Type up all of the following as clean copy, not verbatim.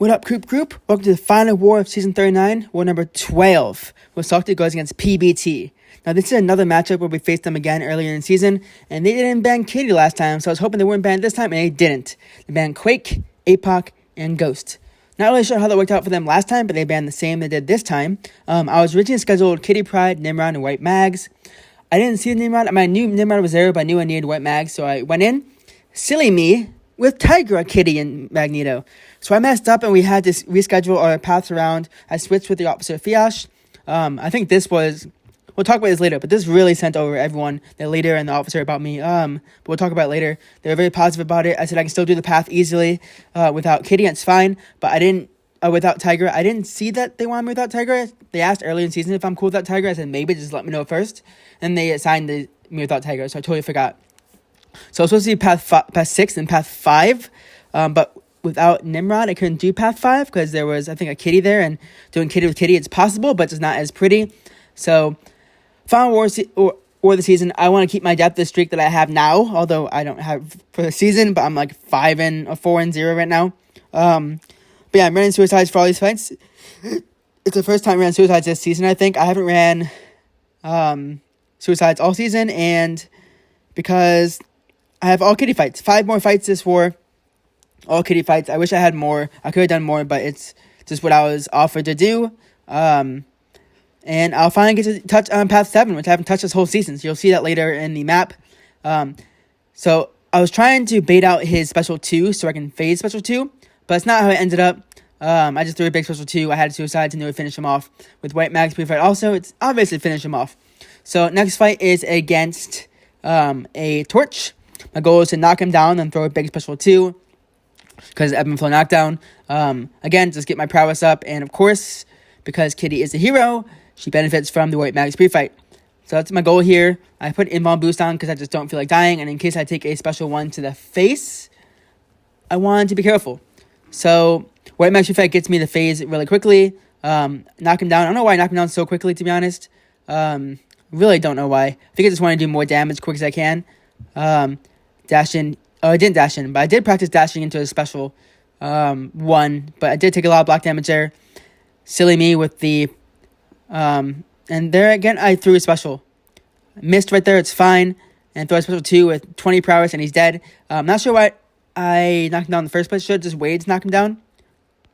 What up, group? Welcome to the final war of Season 39, war number 12, where Salty goes against PBT. Now, this is another matchup where we faced them again earlier in the season, and they didn't ban Kitty last time, so I was hoping they wouldn't ban it this time, and they didn't. They banned Quake, Mcoc, and Ghost. Not really sure how that worked out for them last time, but they banned the same they did this time. I was originally scheduled Kitty, Pride, Nimrod, and White Mags. I didn't see the Nimrod. I mean, I knew Nimrod was there, but I knew I needed White Mags, so I went in. Silly me, with Tigra, Kitty, and Magneto. So I messed up and we had to reschedule our paths around. I switched with the Officer Fiash. I think this was, we'll talk about this later, but this really sent over everyone, the leader and the officer, about me. But we'll talk about it later. They were very positive about it. I said I can still do the path easily without Kitty, and it's fine. But I didn't, without Tigra. I didn't see that they wanted me without Tigra. They asked early in the season if I'm cool without Tigra. I said maybe, just let me know first. And they assigned me without Tigra, so I totally forgot. So I was supposed to do path 6 and path 5, but without Nimrod, I couldn't do path 5 because there was, I think, a Kitty there, and doing Kitty with Kitty, it's possible, but it's not as pretty. So, final war of the season, I want to keep my depth streak that I have now, although I don't have for the season, but I'm like 4-0 right now. But yeah, I'm running suicides for all these fights. It's the first time I ran suicides this season, I think. I haven't ran suicides all season, and because I have all Kitty fights. 5 more fights this war. All Kitty fights. I wish I had more. I could have done more, but it's just what I was offered to do. And I'll finally get to touch on Path 7, which I haven't touched this whole season. So you'll see that later in the map. So I was trying to bait out his special 2 so I can phase special 2. But it's not how it ended up. I just threw a big special 2. I had suicides and it would finish him off. With White Mags pre-fight also, it's obviously finish him off. So next fight is against a Torch. My goal is to knock him down and throw a big special 2 because ebb and flow knockdown. Again, just get my prowess up. And of course, because Kitty is a hero, she benefits from the White Mags pre-fight. So that's my goal here. I put invuln boost on because I just don't feel like dying. And in case I take a special 1 to the face, I want to be careful. So White Mags pre-fight gets me the phase really quickly. Knock him down. I don't know why I knock him down so quickly, to be honest. Really don't know why. I think I just want to do more damage quick as I can. Dash in. Oh, I didn't dash in, but I did practice dashing into a special 1. But I did take a lot of block damage there. Silly me with the... and there again, I threw a special. Missed right there, it's fine. And throw a special 2 with 20 prowess, and he's dead. I'm not sure why I knocked him down in the first place. Should have just waited to knock him down.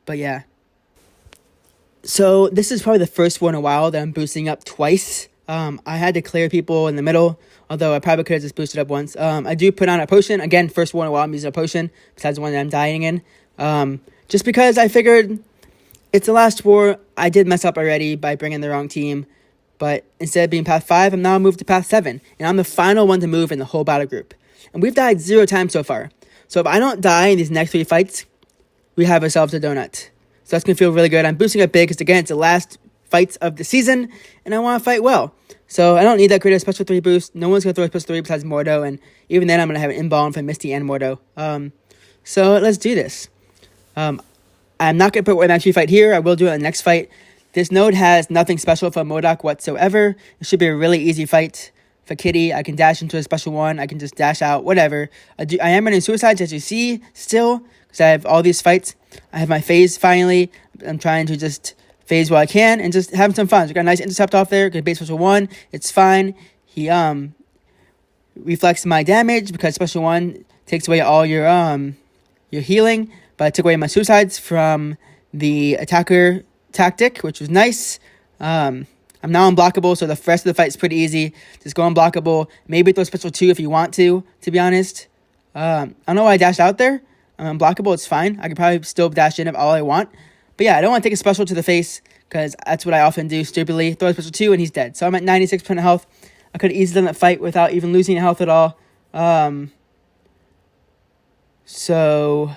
But yeah. So this is probably the first one in a while that I'm boosting up twice. I had to clear people in the middle, although I probably could have just boosted up once. I do put on a potion. Again, first one in a while I'm using a potion, besides the one that I'm dying in. Just because I figured it's the last war. I did mess up already by bringing the wrong team. But instead of being path 5, I'm now moved to path 7. And I'm the final one to move in the whole battle group. And we've died 0 times so far. So if I don't die in these next 3 fights, we have ourselves a donut. So that's going to feel really good. I'm boosting up big because, again, it's the last fights of the season, and I want to fight well. So I don't need that great special 3 boost. No one's going to throw a special 3 besides Mordo, and even then I'm going to have an invuln for Misty and Mordo. So let's do this. I'm not going to put White Mags fight here. I will do it in the next fight. This node has nothing special for Modok whatsoever. It should be a really easy fight for Kitty. I can dash into a special 1. I can just dash out, whatever. I am running suicides, as you see, still, because I have all these fights. I have my phase finally. I'm trying to just phase while I can and just having some fun. So I got a nice intercept off there. Good base special 1. It's fine. He reflects my damage because special 1 takes away all your healing. But I took away my suicides from the attacker tactic, which was nice. I'm now unblockable, so the rest of the fight is pretty easy. Just go unblockable. Maybe throw special 2 if you want to be honest. I don't know why I dashed out there. I'm unblockable, it's fine. I could probably still dash in if all I want. But yeah, I don't want to take a special to the face because that's what I often do stupidly. Throw a special 2 and he's dead. So I'm at 96% health. I could have easily done that fight without even losing health at all. So,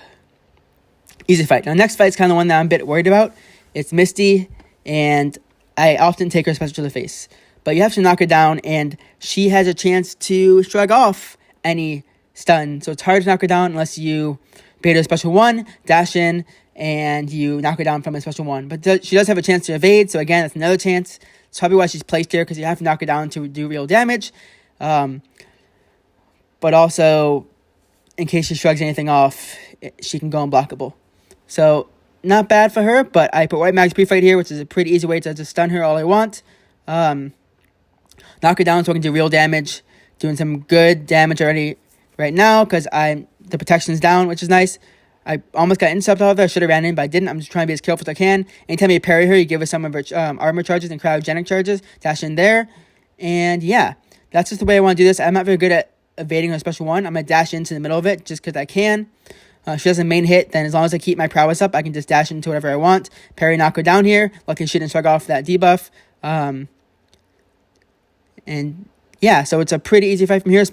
easy fight. Now, next fight is kind of the one that I'm a bit worried about. It's Misty, and I often take her special to the face. But you have to knock her down, and she has a chance to shrug off any stun. So it's hard to knock her down unless you bait her special 1, dash in, and you knock her down from a special 1. But she does have a chance to evade, so again, that's another chance. It's probably why she's placed here, because you have to knock her down to do real damage. But also, in case she shrugs anything off, she can go unblockable. So not bad for her, but I put White Mag's pre-fight here, which is a pretty easy way to just stun her all I want. Knock her down so I can do real damage. Doing some good damage already right now because the protection's down, which is nice. I almost got intercept out of there. I should have ran in, but I didn't. I'm just trying to be as careful as I can. Anytime you parry her, you give her some of her armor charges and cryogenic charges. Dash in there. And yeah, that's just the way I want to do this. I'm not very good at evading her special one. I'm going to dash into the middle of it just because I can. She does a main hit, then as long as I keep my prowess up, I can just dash into whatever I want. Parry, knock her down here. Lucky she didn't shrug off that debuff. And yeah, so it's a pretty easy fight from here,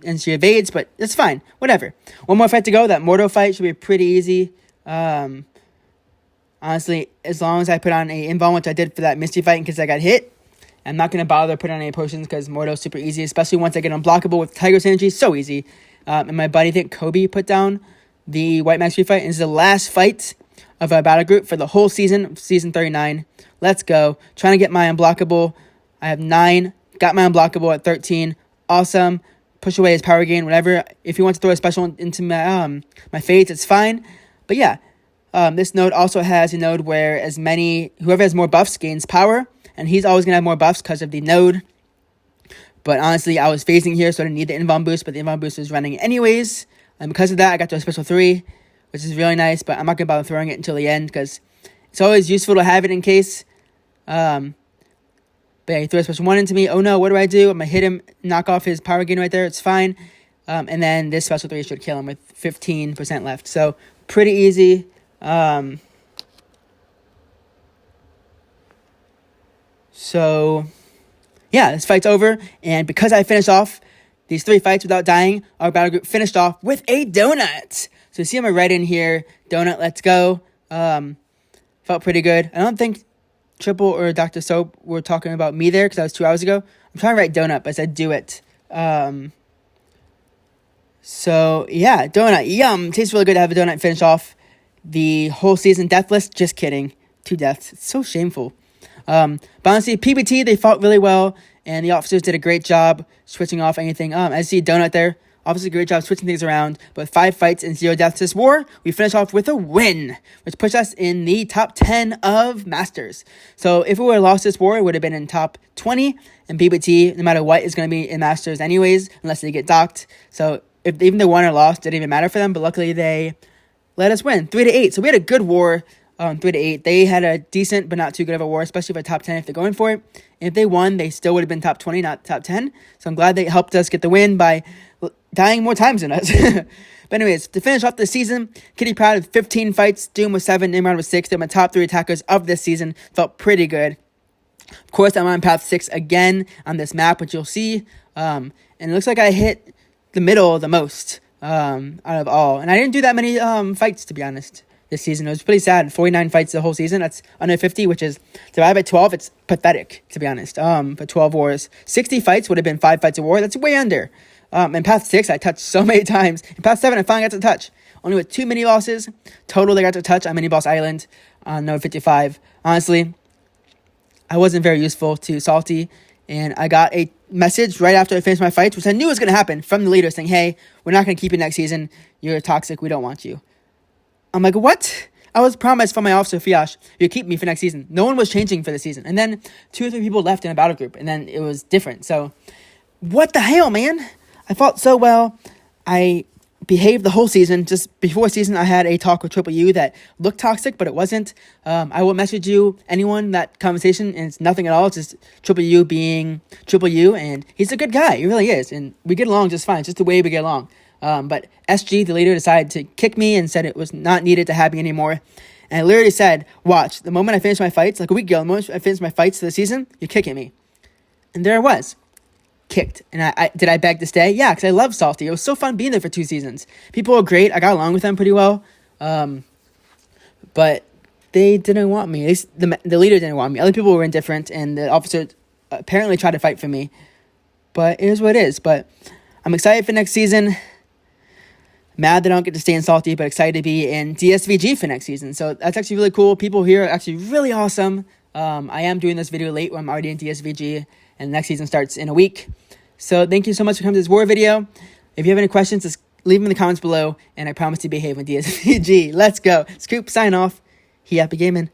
and she evades, but it's fine. Whatever. One more fight to go. That Mordo fight should be pretty easy. Honestly, as long as I put on a invuln, which I did for that Misty fight in case I got hit, I'm not going to bother putting on any potions because Mordo's super easy, especially once I get unblockable with Tiger's Energy. So easy. And my buddy, I think Kobe, put down the White Max fight, and this is the last fight of our battle group for the whole season 39. Let's go. Trying to get my unblockable. I have 9. Got my unblockable at 13. Awesome. Push away his power gain, whatever. If you want to throw a special into my my fades, it's fine. But yeah, this node also has a node where whoever has more buffs gains power, and he's always gonna have more buffs because of the node. But honestly, I was phasing here, so I didn't need the invuln boost, but the invuln boost was running anyways. And because of that, I got to a special 3, which is really nice, but I'm not gonna bother throwing it until the end because it's always useful to have it in case. But yeah, he threw a special 1 into me. Oh no, what do I do? I'm going to hit him, knock off his power gain right there. It's fine. And then this special 3 should kill him with 15% left. So, pretty easy. So, yeah, this fight's over. And because I finished off these 3 fights without dying, our battle group finished off with a donut. So, you see on my right in here, donut, let's go. Felt pretty good. I don't think Triple or Dr. Soap were talking about me there because that was 2 hours ago. I'm trying to write donut, but I said do it. So, yeah, donut. Yum. Tastes really good to have a donut and finish off the whole season deathless. Just kidding. 2 deaths. It's so shameful. But honestly, PBT, they fought really well, and the officers did a great job switching off anything. I see donut there. Obviously, great job switching things around. But with 5 fights and 0 deaths this war, we finish off with a win, which pushed us in the top 10 of Masters. So if we would have lost this war, it would have been in top 20. And PBT, no matter what, is going to be in Masters anyways, unless they get docked. So if even they won or lost, it didn't even matter for them. But luckily, they let us win 3-8. So we had a good war. 3-8. They had a decent but not too good of a war, especially for top 10 if they're going for it. And if they won, they still would have been top 20, not top 10. So I'm glad they helped us get the win by dying more times than us. But anyways, to finish off the season, Kitty Pride with 15 fights, Doom with 7, Nimrod with 6. They're my top 3 attackers of this season. Felt pretty good. Of course, I'm on path 6 again on this map, which you'll see. And it looks like I hit the middle the most out of all. And I didn't do that many fights, to be honest, this season. It was pretty sad. 49 fights the whole season. That's under 50, which is divided by 12. It's pathetic, to be honest. For 12 wars. 60 fights would have been 5 fights a war. That's way under. In Path 6, I touched so many times. In Path 7, I finally got to touch. Only with 2 mini-bosses. Total, I got to touch on Mini-Boss Island on Node 55. Honestly, I wasn't very useful to Salty. And I got a message right after I finished my fights, which I knew was going to happen, from the leader saying, hey, we're not going to keep you next season. You're toxic. We don't want you. I'm like, what? I was promised from my officer, Fiash, you'll keep me for next season. No one was changing for the season. And then 2 or 3 people left in a battle group. And then it was different. So, what the hell, man? I fought so well. I behaved the whole season. Just before season, I had a talk with Triple U that looked toxic, but it wasn't. I will message you, anyone, that conversation, and it's nothing at all. It's just Triple U being Triple U, and he's a good guy. He really is. And we get along just fine. It's just the way we get along. But SG, the leader, decided to kick me and said it was not needed to have me anymore. And I literally said, watch, the moment I finish my fights, like a week ago, the moment I finished my fights for the season, you're kicking me. And there I was. Kicked. And did I beg to stay? Yeah, because I love Salty. It was so fun being there for 2 seasons. People were great. I got along with them pretty well. But they didn't want me. At least the leader didn't want me. Other people were indifferent, and the officer apparently tried to fight for me. But it is what it is. But I'm excited for next season. Mad that I don't get to stay in Salty, but excited to be in DSVG for next season. So that's actually really cool. People here are actually really awesome. I am doing this video late when I'm already in DSVG, and the next season starts in a week. So thank you so much for coming to this war video. If you have any questions, just leave them in the comments below, and I promise to behave with DSVG. Let's go. Scoop, sign off. He happy gaming.